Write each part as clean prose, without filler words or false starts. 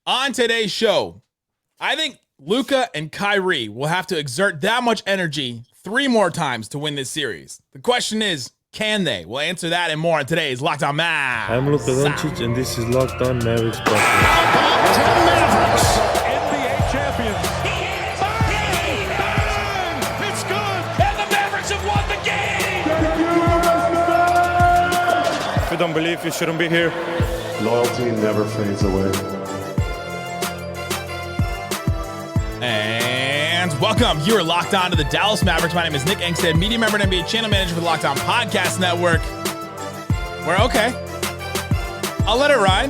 On today's show, I think Luka and Kyrie will have to exert that much energy 3 more times to win this series. The question is, can they? We'll answer that and more on today's Locked On Mavs. I'm Luka Doncic, and this is Locked On Mavericks To the Mavericks, NBA champions. Bang! It's good, and the Mavericks have won the game. If you don't believe, you shouldn't be here. Loyalty never fades away. And welcome. You are locked on to the Dallas Mavericks. My name is Nick Angstadt, media member and NBA channel manager for the Locked On Podcast Network. We're okay. I'll let it ride.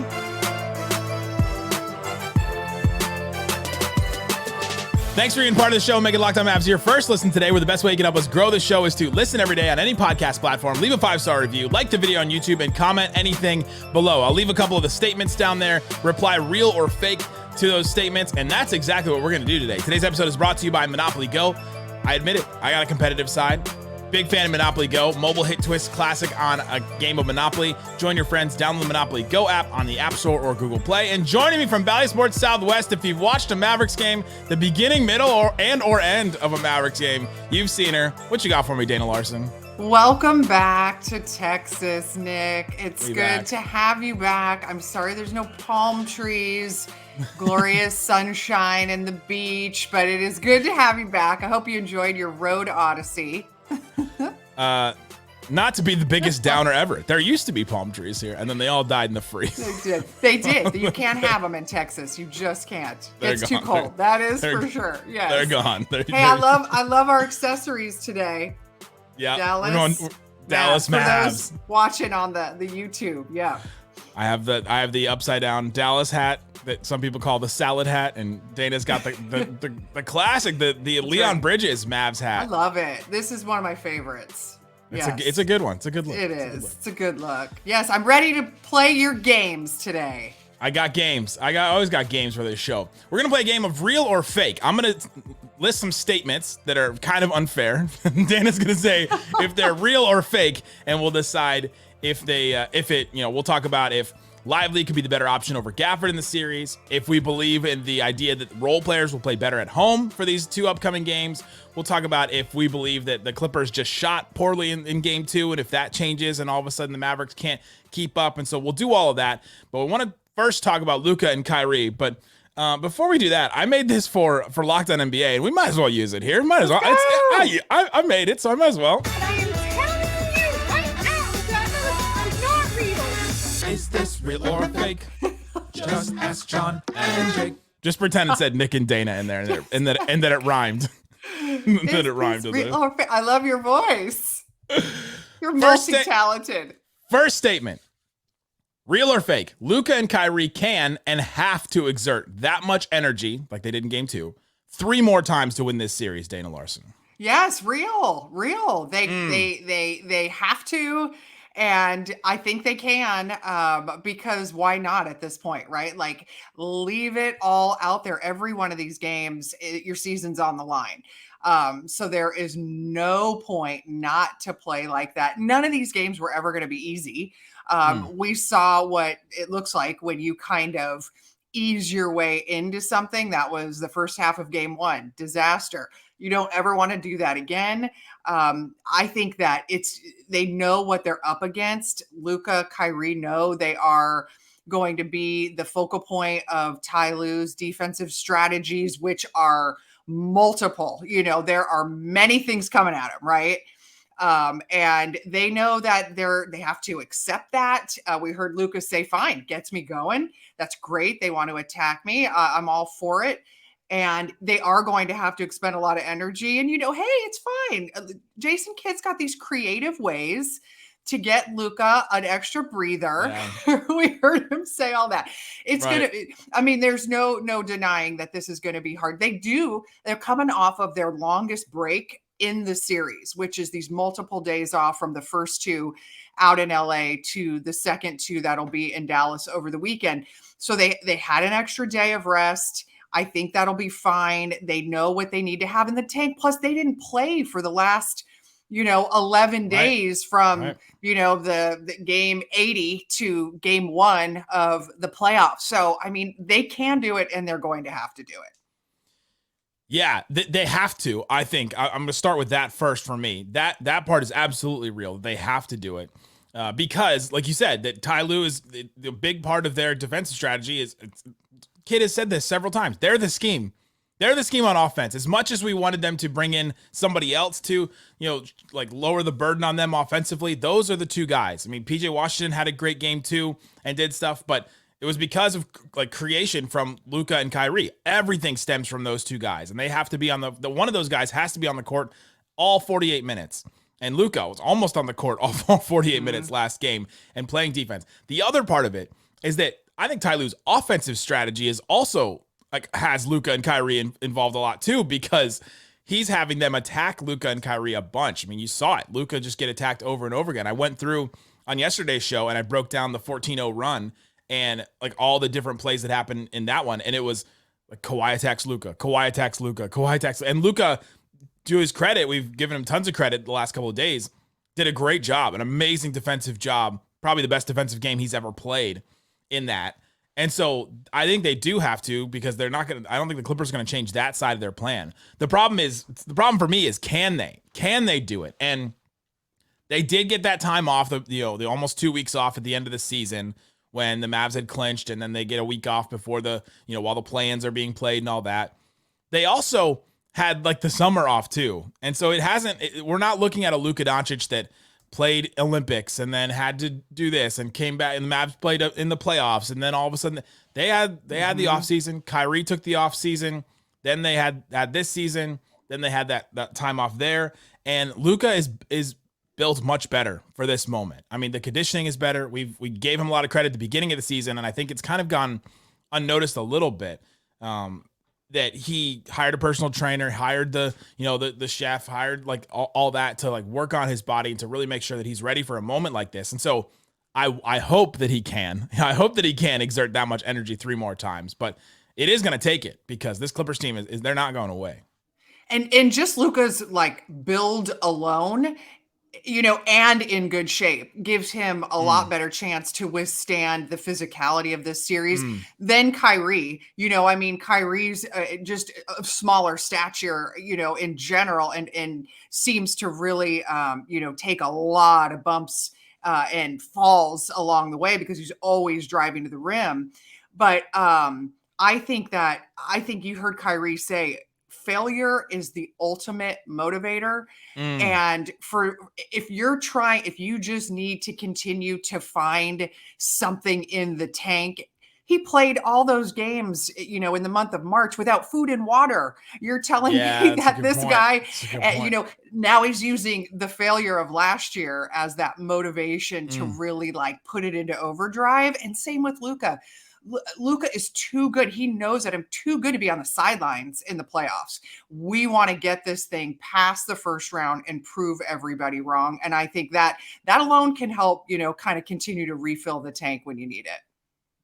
Thanks for being part of the show. Making Locked On Mavs your first listen today, where the best way you can help us grow the show is to listen every day on any podcast platform, leave a 5-star review, like the video on YouTube, and comment anything below. I'll leave a couple of the statements down there, reply real or fake to those statements, and that's exactly what we're going to do today. Today's episode is brought to you by Monopoly Go. I admit it, I got a competitive side. Big fan of Monopoly Go, mobile hit twist classic on a game of Monopoly. Join your friends, download the Monopoly Go app on the App Store or Google Play. And joining me from Valley Sports Southwest, if you've watched a Mavericks game, the beginning, middle, or end of a Mavericks game, you've seen her. What you got for me, Dana Larson? Welcome back to Texas, Nick. It's good back. to have you back. I'm sorry there's no palm trees, glorious sunshine and the beach, but it is good to have you back. I hope you enjoyed your road odyssey. Not to be the biggest downer ever. There used to be palm trees here, and then they all died in the freeze. They did. You can't have them in Texas. You just can't. It's too cold. That is for sure. Yes. They're gone. Hey, I love our accessories today. Yeah, Dallas Mavs. For those watching on the YouTube, yeah. I have the upside down Dallas hat that some people call the salad hat, and Dana's got the classic, the Leon Bridges Mavs hat. I love it. This is one of my favorites. It's a good one. It's a good look. It is. It's a good look. Yes, I'm ready to play your games today. I got games. I always got games for this show. We're gonna play a game of real or fake. I'm gonna list some statements that are kind of unfair. Dana's gonna say if they're real or fake, and we'll decide if we'll talk about if Lively could be the better option over Gafford in the series, if we believe in the idea that role players will play better at home for these 2 upcoming games. We'll talk about if we believe that the Clippers just shot poorly in game 2, and if that changes and all of a sudden the Mavericks can't keep up. And so we'll do all of that. But we want to first talk about Luka and Kyrie. But before we do that, I made this for Locked On NBA, and we might as well use it here. Might as well. I made it, so I might as well. Is this real or fake? Just ask John and Jake. Just pretend it said Nick and Dana in there, and that it rhymed. That it rhymed. I love your voice. You're multi-talented. First statement. Real or fake? Luka and Kyrie can and have to exert that much energy, like they did in game 2, 3 more times to win this series, Dana Larson. Yes, real. They have to. And I think they can, because why not at this point, right? Like, leave it all out there. Every one of these games, your season's on the line. So there is no point not to play like that. None of these games were ever going to be easy. We saw what it looks like when you kind of ease your way into something. That was the first half of game 1, disaster. You don't ever want to do that again. I think that they know what they're up against. Luka, Kyrie know they are going to be the focal point of Ty Lue's defensive strategies, which are multiple. There are many things coming at him, right? And they know that they have to accept that. We heard Luka say, fine, gets me going. That's great. They want to attack me. I'm all for it. And they are going to have to expend a lot of energy. And, hey, it's fine. Jason Kidd's got these creative ways to get Luka an extra breather. Yeah. We heard him say all that. It's right. There's no denying that this is going to be hard. They're coming off of their longest break in the series, which is these multiple days off from the first 2 out in LA to the second 2 that'll be in Dallas over the weekend. So they had an extra day of rest. I think that'll be fine. They know what they need to have in the tank. Plus, they didn't play for the last 11 Right. days from, Right. the game 80 to game 1 of the playoffs. So, I mean, they can do it and they're going to have to do it. Yeah, they have to. I think I'm going to start with that first for me. That part is absolutely real. They have to do it because, like you said, that Ty Lue is the big part of their defensive strategy. Kid has said this several times. They're the scheme. They're the scheme on offense. As much as we wanted them to bring in somebody else to, like lower the burden on them offensively, those are the two guys. I mean, PJ Washington had a great game too and did stuff, but it was because of like creation from Luka and Kyrie. Everything stems from those two guys, and they have to be on the one of those guys has to be on the court all 48 minutes. And Luka was almost on the court all 48 minutes last game and playing defense. The other part of it is that I think Ty Lue's offensive strategy is also has Luka and Kyrie involved a lot too, because he's having them attack Luka and Kyrie a bunch. I mean, you saw it. Luka just get attacked over and over again. I went through on yesterday's show and I broke down the 14-0 run and like all the different plays that happened in that one. And it was like Kawhi attacks Luka, Kawhi attacks Luka, Kawhi attacks. And Luka, to his credit, we've given him tons of credit the last couple of days, did a great job, an amazing defensive job, probably the best defensive game he's ever played in that. And so I think they do have to, because they're not going to, I don't think the Clippers are going to change that side of their plan. The problem for me is, can they do it? And they did get that time off, the almost 2 weeks off at the end of the season when the Mavs had clinched, and then they get a week off before while the play-ins are being played and all that. They also had like the summer off too. And so we're not looking at a Luka Doncic that played Olympics and then had to do this and came back, and the Mavs played in the playoffs, and then all of a sudden they had the offseason. Kyrie took the offseason, then they had this season, then they had that time off there, and Luka is built much better for this moment. I mean, the conditioning is better. We gave him a lot of credit at the beginning of the season, and I think it's kind of gone unnoticed a little bit. That he hired a personal trainer, hired the chef, hired like all that to like work on his body and to really make sure that he's ready for a moment like this. And so I hope that he can. I hope that he can exert that much energy 3 more times, but it is going to take it, because this Clippers team is they're not going away. And just Luka's like build alone, and in good shape, gives him a lot better chance to withstand the physicality of this series than Kyrie. Kyrie's just a smaller stature, in general, and seems to really, take a lot of bumps and falls along the way because he's always driving to the rim. But I think you heard Kyrie say, failure is the ultimate motivator. And if you just need to continue to find something in the tank, he played all those games, in the month of March without food and water. You're telling me that this guy, now he's using the failure of last year as that motivation to really like put it into overdrive. And same with Luka. Luka is too good. He knows that I'm too good to be on the sidelines in the playoffs. We want to get this thing past the first round and prove everybody wrong. And I think that alone can help, kind of continue to refill the tank when you need it.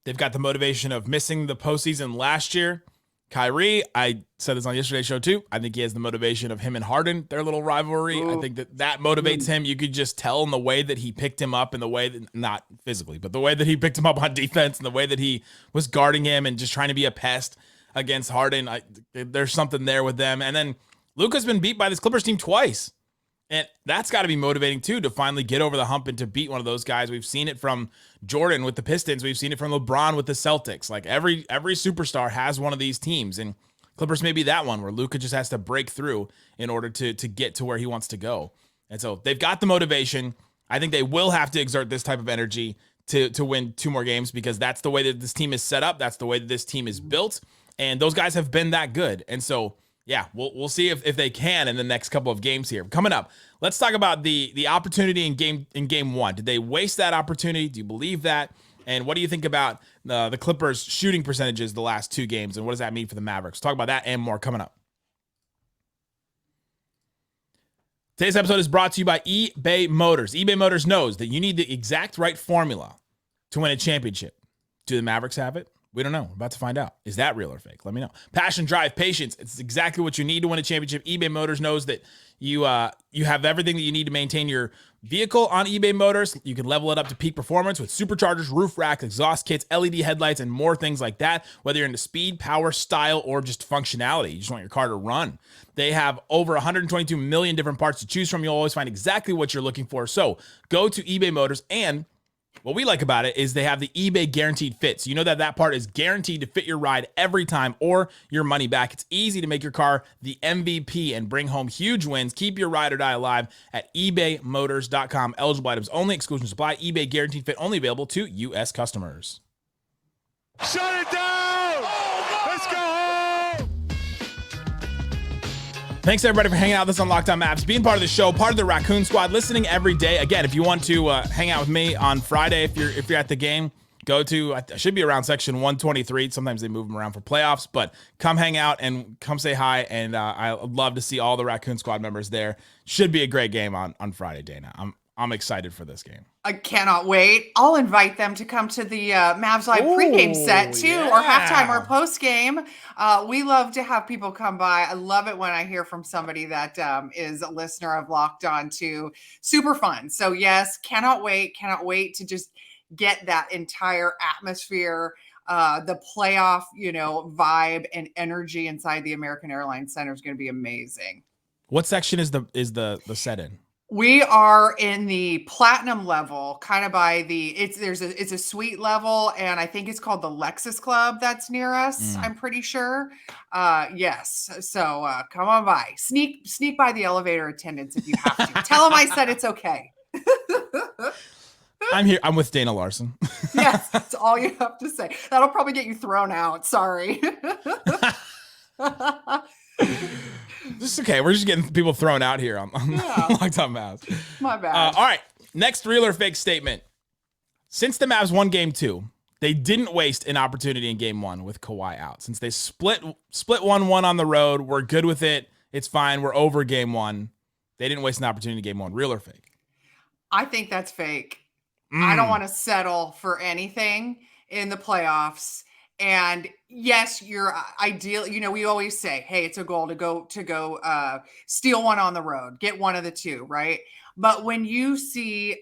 They've got the motivation of missing the postseason last year. Kyrie, I said this on yesterday's show too. I think he has the motivation of him and Harden, their little rivalry. Ooh. I think that motivates him. You could just tell in the way that he picked him up, in the way that, not physically, but the way that he picked him up on defense and the way that he was guarding him and just trying to be a pest against Harden. There's something there with them. And then Luka's been beat by this Clippers team twice. And that's got to be motivating too, to finally get over the hump and to beat one of those guys. We've seen it from Jordan with the Pistons. We've seen it from LeBron with the Celtics. Like every superstar has one of these teams, and Clippers may be that one where Luka just has to break through in order to get to where he wants to go. And so they've got the motivation. I think they will have to exert this type of energy to win 2 more games, because that's the way that this team is set up. That's the way that this team is built. And those guys have been that good. And so yeah, we'll see if they can in the next couple of games here. Coming up, let's talk about the opportunity in game 1. Did they waste that opportunity? Do you believe that? And what do you think about the Clippers' shooting percentages the last 2 games, and what does that mean for the Mavericks? Talk about that and more coming up. Today's episode is brought to you by eBay Motors. eBay Motors knows that you need the exact right formula to win a championship. Do the Mavericks have it? We don't know. We're about to find out. Is that real or fake? Let me know. Passion, drive, patience. It's exactly what you need to win a championship. eBay Motors knows that you have everything that you need to maintain your vehicle on eBay Motors. You can level it up to peak performance with superchargers, roof racks, exhaust kits, LED headlights, and more things like that. Whether you're into speed, power, style, or just functionality, you just want your car to run. They have over 122 million different parts to choose from. You'll always find exactly what you're looking for. So go to eBay Motors, and what we like about it is they have the eBay guaranteed fit. So you know that part is guaranteed to fit your ride every time or your money back. It's easy to make your car the MVP and bring home huge wins. Keep your ride or die alive at ebaymotors.com. Eligible items only. Exclusions apply. eBay guaranteed fit only available to U.S. customers. Shut it down! Let's go home! Thanks everybody for hanging out with us on Locked On Mavs, being part of the show, part of the Raccoon Squad, listening every day. Again, if you want to hang out with me on Friday, if you're at the game, go to, I should be around section 123. Sometimes they move them around for playoffs, but come hang out and come say hi. And I would love to see all the Raccoon Squad members there. Should be a great game on Friday, Dana. I'm excited for this game. I cannot wait. I'll invite them to come to the Mavs Live pregame set too, or halftime or postgame. We love to have people come by. I love it when I hear from somebody that is a listener of Locked On too. Super fun. So yes, cannot wait to just get that entire atmosphere, the playoff, vibe and energy inside the American Airlines Center is going to be amazing. What section is the set in? We are in the platinum level, kind of by it's a suite level, and I think it's called the Lexus Club that's near us. I'm pretty sure. Yes. So come on by, sneak by the elevator attendants if you have to. Tell them I said it's okay. I'm here. I'm with Dana Larson. Yes, that's all you have to say. That'll probably get you thrown out. Sorry. This is okay. We're just getting people thrown out here on Locked On Mavs. My bad. All right. Next real or fake statement. Since the Mavs won game 2, they didn't waste an opportunity in game 1 with Kawhi out. Since they split 1-1 on the road, we're good with it. It's fine. We're over game 1. They didn't waste an opportunity in game 1. Real or fake? I think that's fake. I don't want to settle for anything in the playoffs. And yes, you're ideal. We always say, hey, it's a goal to go steal one on the road, get one of the two, right? But when you see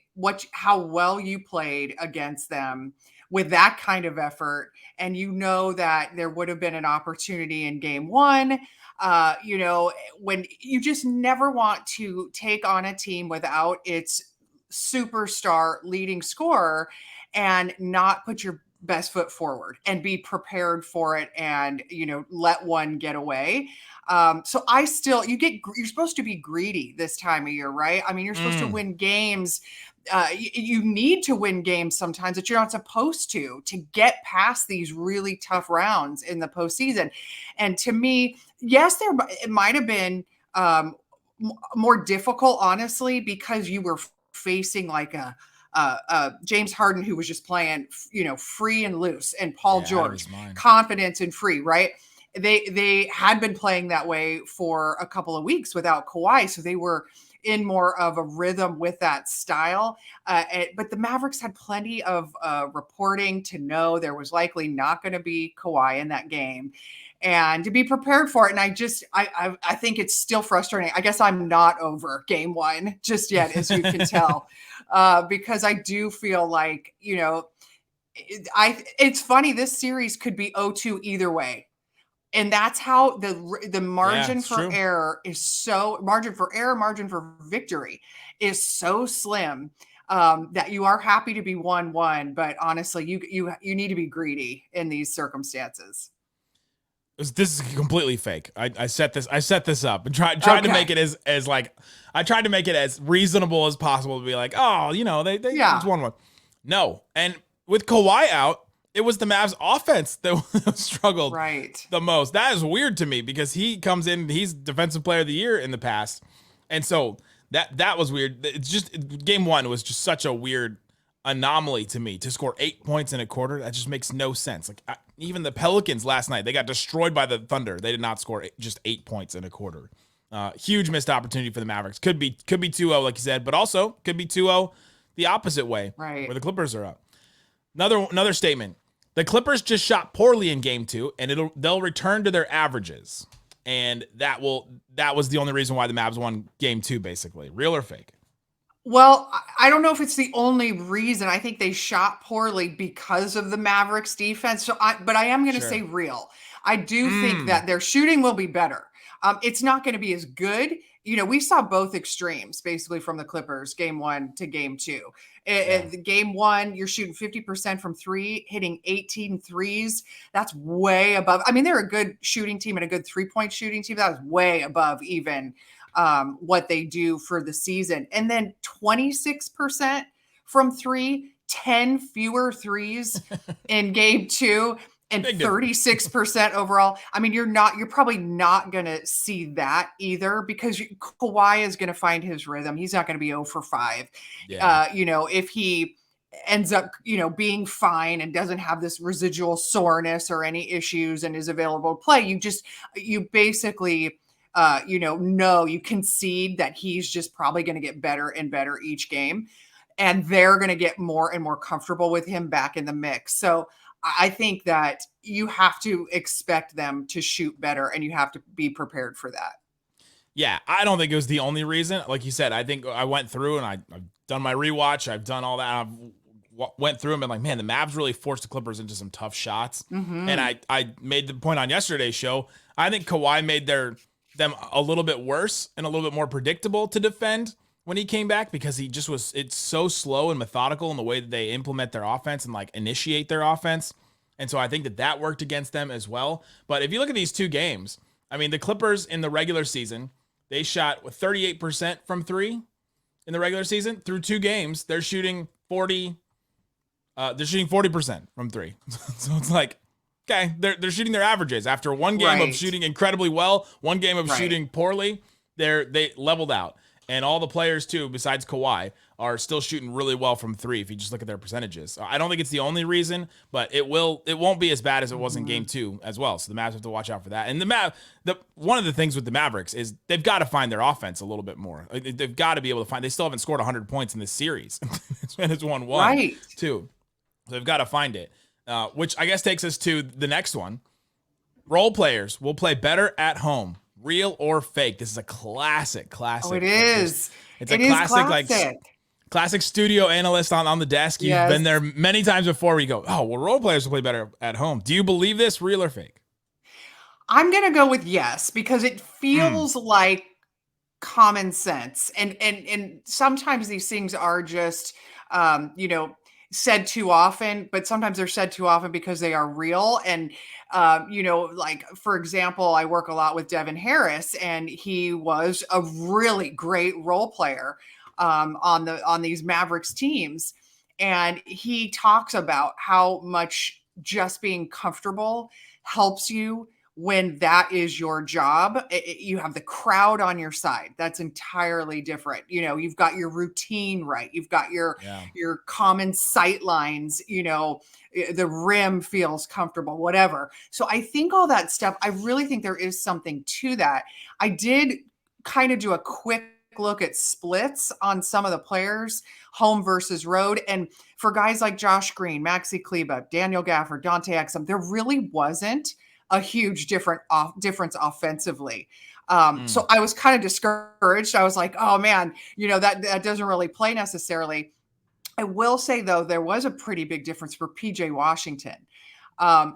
how well you played against them with that kind of effort, and you know that there would have been an opportunity in game 1, when you just never want to take on a team without its superstar leading scorer and not put your best foot forward and be prepared for it and, let one get away. So you're supposed to be greedy this time of year, right? I mean, you're supposed to win games. You need to win games sometimes that you're not supposed to get past these really tough rounds in the postseason. And to me, yes, it might have been more difficult, honestly, because you were facing like a James Harden, who was just playing, free and loose, and Paul George, confidence and free, right? They had been playing that way for a couple of weeks without Kawhi, so they were in more of a rhythm with that style. But the Mavericks had plenty of reporting to know there was likely not going to be Kawhi in that game, and to be prepared for it. And I think it's still frustrating. I guess I'm not over game 1 just yet, as you can tell, because I do feel like, it's funny. This series could be 0-2 either way. And that's how the margin for error is margin for victory is so slim, that you are happy to be 1-1. But honestly, you need to be greedy in these circumstances. This is completely fake. I set this up and tried to make it as like, I tried to make it as reasonable as possible to be like, oh, they it's 1-1. No. And with Kawhi out, it was the Mavs offense that struggled the most. That is weird to me because he comes in, he's defensive player of the year in the past. And so that was weird. It's just game 1 was just such a weird anomaly to me to score 8 points in a quarter. That just makes no sense. Like even the Pelicans last night, they got destroyed by the Thunder. They did not score just 8 points in a quarter. Huge missed opportunity for the Mavericks. Could be 2-0, like you said, but also could be 2-0 the opposite way, where the Clippers are up. Another statement. The Clippers just shot poorly in game 2, and they'll return to their averages. And that was the only reason why the Mavs won game 2, basically. Real or fake? Well, I don't know if it's the only reason. I think they shot poorly because of the Mavericks defense. But I am going to say real. I do think that their shooting will be better. It's not going to be as good. We saw both extremes basically from the Clippers, game 1 to game 2. Game 1, you're shooting 50% from 3, hitting 18 threes. That's way above. I mean, they're a good shooting team and a good 3-point shooting team. That was way above even what they do for the season. And then 26% from 3, 10 fewer threes in game 2. And 36% overall. I mean, you're probably not going to see that either because Kawhi is going to find his rhythm. He's not going to be 0 for 5. Yeah. If he ends up, being fine and doesn't have this residual soreness or any issues and is available to play, you basically, you concede that he's just probably going to get better and better each game. And they're going to get more and more comfortable with him back in the mix. So I think that you have to expect them to shoot better and you have to be prepared for that. Yeah, I don't think it was the only reason. Like you said, I think I went through and I've done my rewatch. I've done all that. Went through and been like, man, the Mavs really forced the Clippers into some tough shots. Mm-hmm. And I made the point on yesterday's show. I think Kawhi made them a little bit worse and a little bit more predictable to defend when he came back because it's so slow and methodical in the way that they implement their offense and like initiate their offense. And so I think that worked against them as well. But if you look at these 2 games, I mean, the Clippers in the regular season, they shot 38% from 3 in the regular season. Through 2 games, they're shooting 40%. They're shooting 40% from 3. So it's like, okay, they're shooting their averages after one game of shooting incredibly well, one game of shooting poorly. They leveled out. And all the players, too, besides Kawhi, are still shooting really well from 3 if you just look at their percentages. I don't think it's the only reason, but it won't be as bad as it was in game 2 as well. So the Mavs have to watch out for that. And one of the things with the Mavericks is they've got to find their offense a little bit more. They've got to be able to find. They still haven't scored 100 points in this series. And it's 1-1, too. So they've got to find it, which I guess takes us to the next one. Role players will play better at home. Real or fake? This is a classic. Oh, it is. It's a classic. Classic studio analyst on the desk. You've been there many times before where you go, oh, well, role players will play better at home. Do you believe this? Real or fake? I'm going to go with yes, because it feels like common sense. And sometimes these things are just, said too often, but sometimes they're said too often because they are real. And, like, for example, I work a lot with Devin Harris, and he was a really great role player on these Mavericks teams. And he talks about how much just being comfortable helps you when that is your job. You have the crowd on your side. That's entirely different. You've got your routine right. You've got your common sight lines, the rim feels comfortable, whatever. So I think all that stuff, I really think there is something to that. I did kind of do a quick look at splits on some of the players, home versus road. And for guys like Josh Green, Maxi Kleber, Daniel Gafford, Dante Exum, there really wasn't a huge difference offensively. So I was kind of discouraged. I was like, oh man, that doesn't really play necessarily. I will say though, there was a pretty big difference for PJ Washington,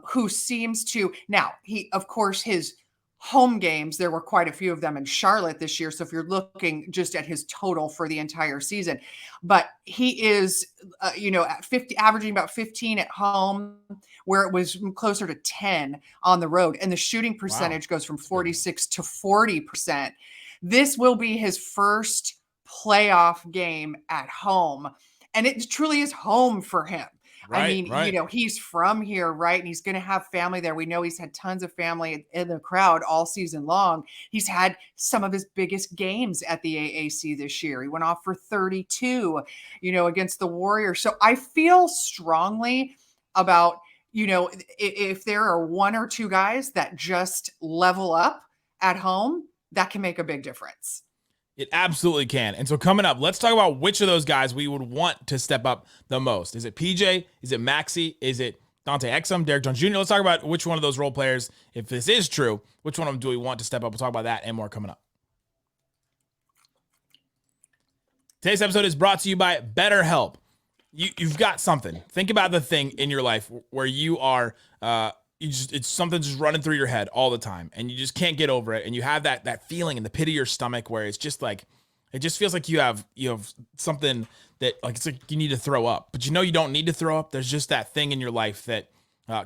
who seems to, now of course, his home games, there were quite a few of them in Charlotte this year. So if you're looking just at his total for the entire season, but he is, at 50, averaging about 15 at home, where it was closer to 10 on the road. And the shooting percentage goes from 46 to 40%. This will be his first playoff game at home. And it truly is home for him. Right, I mean, he's from here, right? And he's going to have family there. We know he's had tons of family in the crowd all season long. He's had some of his biggest games at the AAC this year. He went off for 32, against the Warriors. So I feel strongly about, if there are one or two guys that just level up at home, that can make a big difference. It absolutely can. And so coming up, let's talk about which of those guys we would want to step up the most. Is it PJ? Is it Maxi? Is it Dante Exum, Derek Jones Jr. Let's talk about which one of those role players, if this is true, which one of them do we want to step up? We'll talk about that and more coming up. Today's episode is brought to you by Betterhelp. You've got something. Think about the thing in your life where you are, it's something just running through your head all the time, and you just can't get over it. And you have that feeling in the pit of your stomach where it's just like, it just feels like you have something that like it's like you need to throw up, but you don't need to throw up. There's just that thing in your life that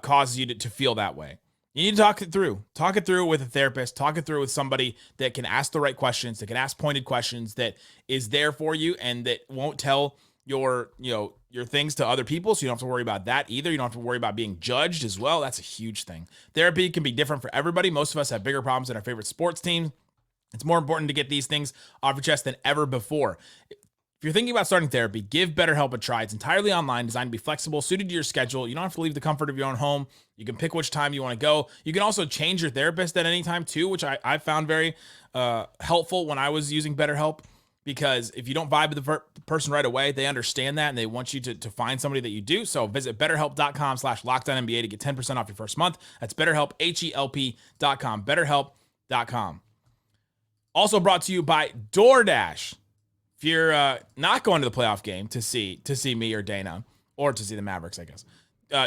causes you to feel that way. You need to talk it through. Talk it through with a therapist. Talk it through with somebody that can ask the right questions, that can ask pointed questions, that is there for you, and that won't tell your things to other people, so you don't have to worry about that either. You don't have to worry about being judged as well. That's a huge thing. Therapy can be different for everybody. Most of us have bigger problems than our favorite sports team. It's more important to get these things off your chest than ever before. If you're thinking about starting therapy, give BetterHelp a try. It's entirely online, designed to be flexible, suited to your schedule. You don't have to leave the comfort of your own home. You can pick which time you want to go. You can also change your therapist at any time too, which I found very helpful when I was using BetterHelp, because if you don't vibe with the person right away, they understand that and they want you to find somebody that you do. So visit betterhelp.com/LockedOnNBA to get 10% off your first month. That's BetterHelp, HELP.com, betterhelp.com. Also brought to you by DoorDash. If you're not going to the playoff game to see me or Dana, or to see the Mavericks, I guess,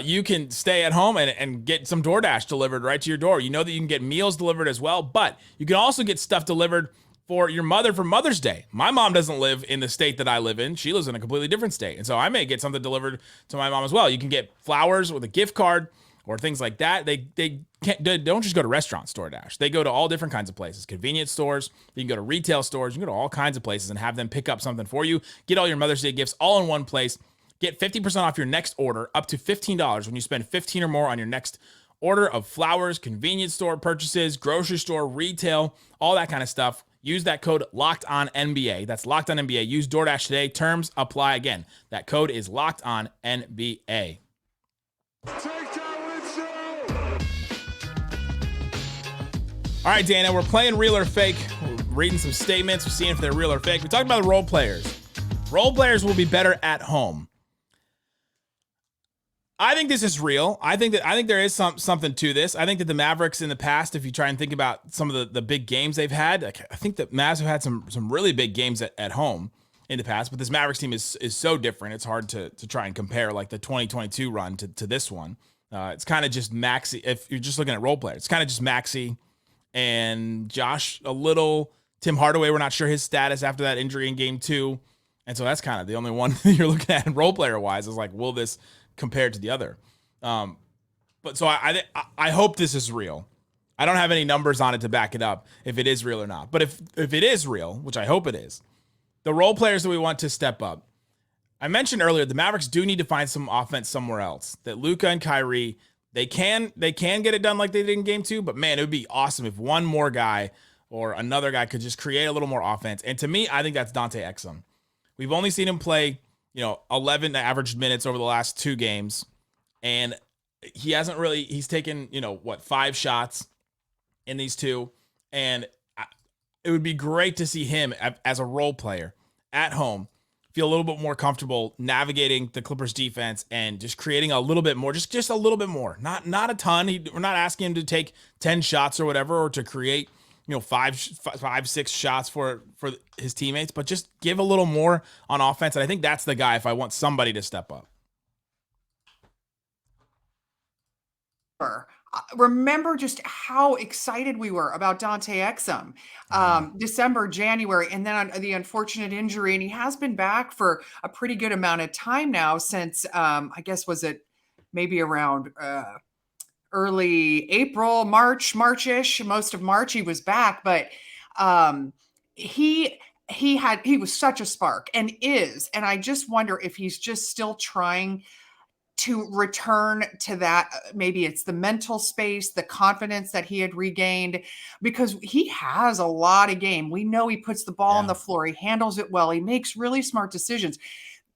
you can stay at home and get some DoorDash delivered right to your door. You know that you can get meals delivered as well, but you can also get stuff delivered for your mother for Mother's Day. My mom doesn't live in the state that I live in. She lives in a completely different state. And so I may get something delivered to my mom as well. You can get flowers with a gift card or things like that. They don't just go to restaurants, DoorDash. They go to all different kinds of places, convenience stores. You can go to retail stores. You can go to all kinds of places and have them pick up something for you. Get all your Mother's Day gifts all in one place. Get 50% off your next order, up to $15 when you spend 15 or more on your next order of flowers, convenience store purchases, grocery store, retail, all that kind of stuff. Use that code LOCKEDONNBA. That's LOCKEDONNBA. Use DoorDash today. Terms apply. Again, that code is LOCKEDONNBA. All right, Dana, we're playing real or fake. We're reading some statements. We're seeing if they're real or fake. We talked about the role players. Role players will be better at home. I think this is real. I think there is something to this. I think that the Mavericks in the past, if you try and think about some of the big games they've had, I think the Mavs have had some really big games at home in the past, but this Mavericks team is so different. It's hard to try and compare like the 2022 run to this one. It's kind of just Maxey. If you're just looking at role players, it's kind of just Maxey and Josh a little. Tim Hardaway, we're not sure his status after that injury in game 2. And so that's kind of the only one you're looking at role player wise is like, will this compared to the other? But so I hope this is real. I don't have any numbers on it to back it up if it is real or not. But if it is real, which I hope it is, the role players that we want to step up. I mentioned earlier, the Mavericks do need to find some offense somewhere else. That Luka and Kyrie, they can get it done like they did in game 2, but man, it would be awesome if one more guy or another guy could just create a little more offense. And to me, I think that's Dante Exum. We've only seen him play, 11 average minutes over the last 2 games. And he hasn't really, he's taken, 5 shots in these 2. And it would be great to see him as a role player at home, feel a little bit more comfortable navigating the Clippers defense and just creating a little bit more, just a little bit more, not a ton. We're not asking him to take 10 shots or whatever, or to create, 5-6 shots for his teammates, but just give a little more on offense. And I think that's the guy if I want somebody to step up. Remember just how excited we were about Dante Exum, December, January, and then on the unfortunate injury. And he has been back for a pretty good amount of time now since, I guess, was it maybe around early April, March-ish, most of March he was back. But he was such a spark and is. And I just wonder if he's just still trying to return to that. Maybe it's the mental space, the confidence that he had regained, because he has a lot of game. We know he puts the ball on the floor. He handles it well. He makes really smart decisions.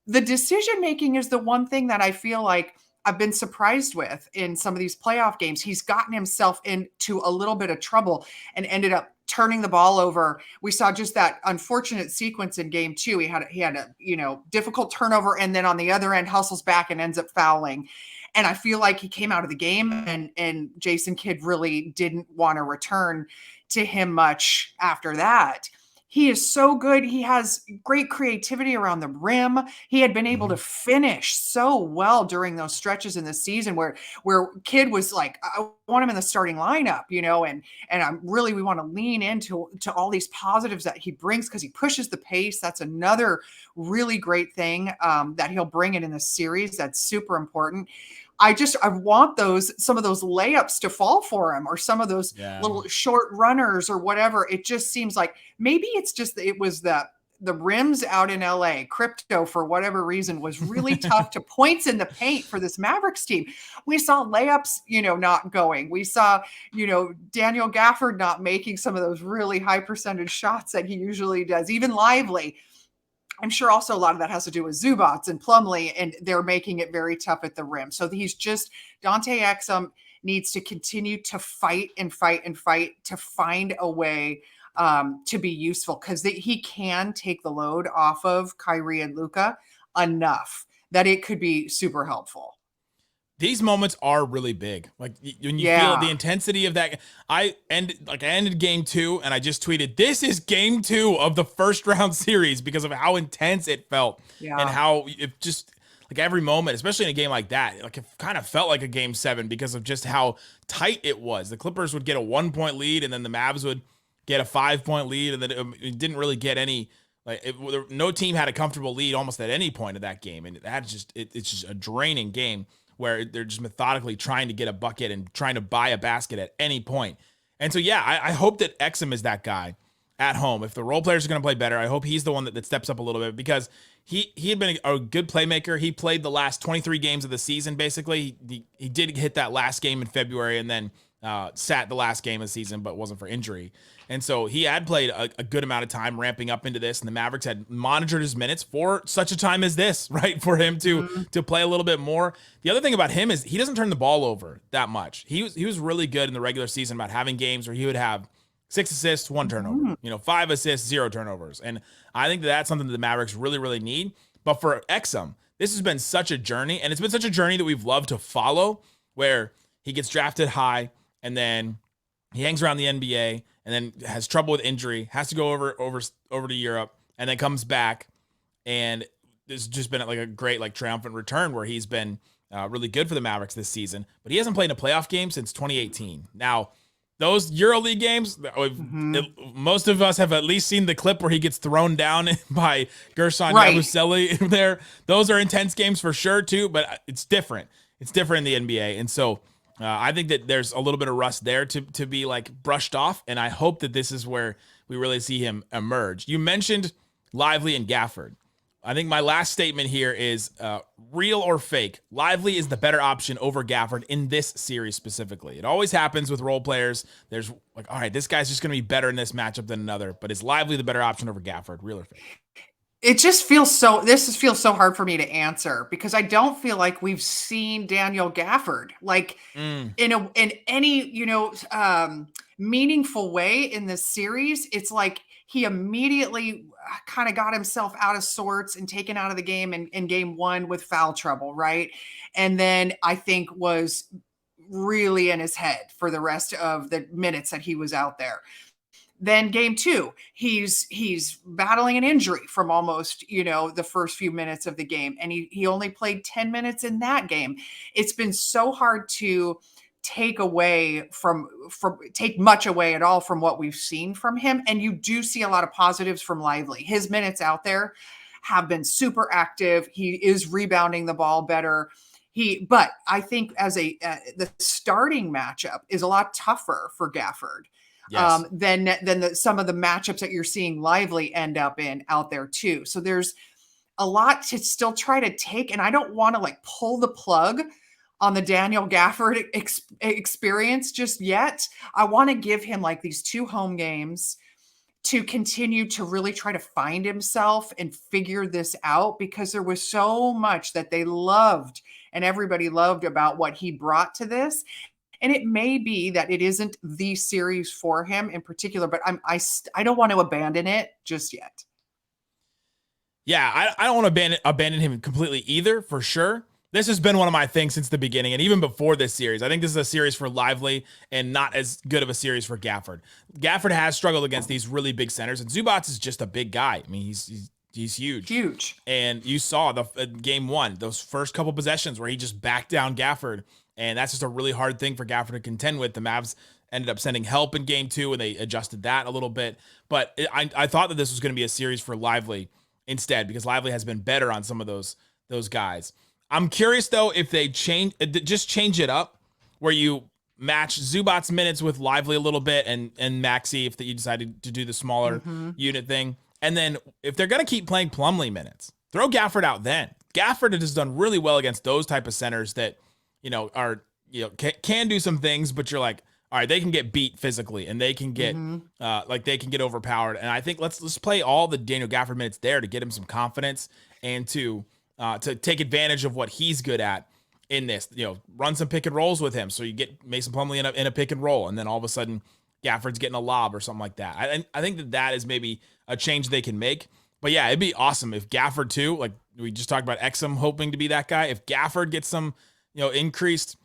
The decision-making is the one thing that I feel like I've been surprised with in some of these playoff games. He's gotten himself into a little bit of trouble and ended up turning the ball over. We saw just that unfortunate sequence in game 2. He had a difficult turnover, and then on the other end hustles back and ends up fouling. And I feel like he came out of the game and Jason Kidd really didn't want to return to him much after that. He is so good. He has great creativity around the rim. He had been able to finish so well during those stretches in the season where Kidd was like, I want him in the starting lineup, and we want to lean into all these positives that he brings because he pushes the pace. That's another really great thing that he'll bring in this series. That's super important. I want some of those layups to fall for him, or some of those little short runners or whatever. It just seems like maybe it's just, it was the rims out in LA. Crypto, for whatever reason, was really tough to points in the paint for this Mavericks team. We saw layups, not going. We saw, Daniel Gafford not making some of those really high percentage shots that he usually does, even Lively. I'm sure also a lot of that has to do with Zubats and Plumlee, and they're making it very tough at the rim. So Dante Exum needs to continue to fight and fight and fight to find a way to be useful, because he can take the load off of Kyrie and Luka enough that it could be super helpful. These moments are really big. Like when you feel the intensity of that. I ended game 2 and I just tweeted, this is game 2 of the first round series, because of how intense it felt and how it just, like, every moment, especially in a game like that, like, it kind of felt like a game 7 because of just how tight it was. The Clippers would get a 1-point lead and then the Mavs would get a 5-point lead, and then it didn't really get any, no team had a comfortable lead almost at any point of that game. And it's just a draining game where they're just methodically trying to get a bucket and trying to buy a basket at any point. And so, I hope that Exum is that guy at home. If the role players are going to play better, I hope he's the one that steps up a little bit, because he had been a good playmaker. He played the last 23 games of the season, basically. He did hit that last game in February and then sat the last game of the season, but wasn't for injury. And so he had played a good amount of time ramping up into this, and the Mavericks had monitored his minutes for such a time as this, right? For him to play a little bit more. The other thing about him is he doesn't turn the ball over that much. He was really good in the regular season about having games where he would have 6 assists, 1 turnover, 5 assists, 0 turnovers. And I think that's something that the Mavericks really, really need. But for Exum, this has been such a journey, and it's been such a journey that we've loved to follow, where he gets drafted high and then he hangs around the NBA and then has trouble with injury, has to go over to Europe, and then comes back. And there's just been like a great, like, triumphant return where he's been really good for the Mavericks this season. But he hasn't played in a playoff game since 2018. Now, those EuroLeague games, most of us have at least seen the clip where he gets thrown down by Gerson Yabusele there. Those are intense games for sure too, but it's different. It's different in the NBA. And so I think that there's a little bit of rust there to be, like, brushed off. And I hope that this is where we really see him emerge. You mentioned Lively and Gafford. I think my last statement here is real or fake. Lively is the better option over Gafford in this series specifically. It always happens with role players. There's like, all right, this guy's just going to be better in this matchup than another. But is Lively the better option over Gafford? Real or fake? It just feels so hard for me to answer, because I don't feel like we've seen Daniel Gafford like in any, meaningful way in this series. It's like he immediately kind of got himself out of sorts and taken out of the game in game 1 with foul trouble. Right. And then I think was really in his head for the rest of the minutes that he was out there. Then game 2, he's battling an injury from almost, the first few minutes of the game. And he only played 10 minutes in that game. It's been so hard to take much away at all from what we've seen from him. And you do see a lot of positives from Lively. His minutes out there have been super active. He is rebounding the ball better. But I think as the starting matchup is a lot tougher for Gafford. Yes. Than some of the matchups that you're seeing Lively end up in out there too. So there's a lot to still try to take. And I don't want to, like, pull the plug on the Daniel Gafford experience just yet. I want to give him, like, these 2 home games to continue to really try to find himself and figure this out, because there was so much that they loved and everybody loved about what he brought to this. And it may be that it isn't the series for him in particular, but I don't want to abandon it just yet. Yeah, I don't want to abandon him completely either, for sure. This has been one of my things since the beginning, and even before this series. I think this is a series for Lively and not as good of a series for Gafford. Gafford has struggled against these really big centers, and Zubac is just a big guy. I mean, he's huge. Huge. And you saw the game one, those first couple possessions where he just backed down Gafford, and that's just a really hard thing for Gafford to contend with. The Mavs ended up sending help in game two, and they adjusted that a little bit. But I thought that this was going to be a series for Lively instead, because Lively has been better on some of those guys. I'm curious, though, if they change it up where you match Zubac's minutes with Lively a little bit and Maxey if you decided to do the smaller unit thing. And then if they're going to keep playing Plumlee minutes, throw Gafford out then. Gafford has done really well against those type of centers that, can do some things, but you're like, all right, they can get beat physically and they can get they can get overpowered. And I think let's play all the Daniel Gafford minutes there to get him some confidence and to take advantage of what he's good at in this. Run some pick and rolls with him, so you get Mason Plumlee in a pick and roll, and then all of a sudden Gafford's getting a lob or something like that. I think that is maybe a change they can make. But yeah, it'd be awesome if Gafford too, like we just talked about Exum hoping to be that guy. If Gafford gets some increased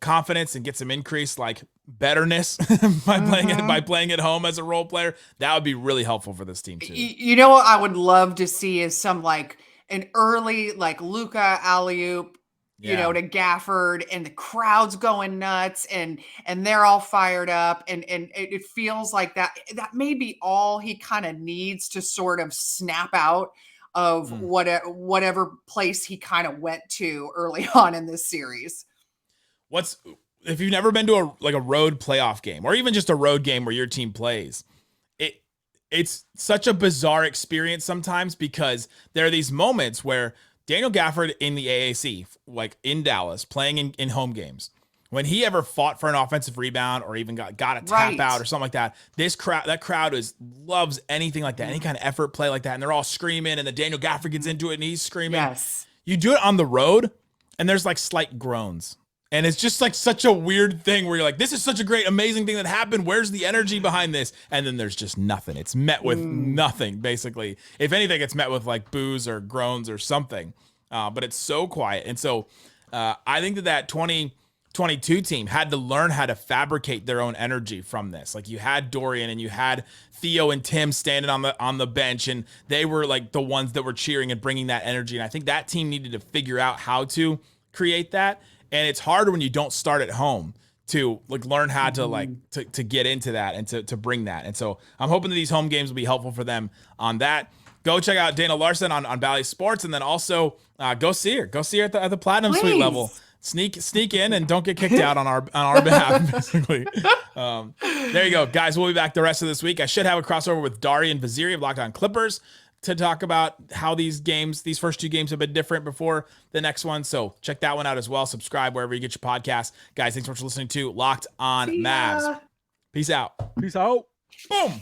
confidence and gets some increased like betterness by playing at home as a role player, that would be really helpful for this team too. You know what I would love to see is some like an early like Luka alley-oop, to Gafford, and the crowd's going nuts and they're all fired up, and it feels like that may be all he kind of needs to sort of snap out of whatever place he kind of went to early on in this series. If you've never been to a road playoff game, or even just a road game where your team plays, it's such a bizarre experience sometimes, because there are these moments where Daniel Gafford in the AAC, like in Dallas, playing in home games, when he ever fought for an offensive rebound or even got a tap out or something like that, that crowd loves anything like that, any kind of effort play like that, and they're all screaming, and then Daniel Gafford gets into it and he's screaming. Yes. You do it on the road, and there's like slight groans. And it's just like such a weird thing where you're like, this is such a great, amazing thing that happened. Where's the energy behind this? And then there's just nothing. It's met with nothing, basically. If anything, it's met with like boos or groans or something. But it's so quiet. And so I think that 2022 team had to learn how to fabricate their own energy from this. Like you had Dorian and you had Theo and Tim standing on the bench, and they were like the ones that were cheering and bringing that energy. And I think that team needed to figure out how to create that. And it's harder when you don't start at home to like learn how to to get into that and to bring that. And so I'm hoping that these home games will be helpful for them on that. Go check out Dana Larson on Bally Sports, and then also go see her. Go see her at the Platinum Suite level. Sneak in and don't get kicked out on our behalf, basically. There you go, guys. We'll be back the rest of this week. I should have a crossover with Dari and Vaziri of Locked On Clippers to talk about how these first two games have been different before the next one. So check that one out as well. Subscribe wherever you get your podcasts. Guys, thanks so much for listening to Locked On Mavs. Peace out. Peace out. Boom.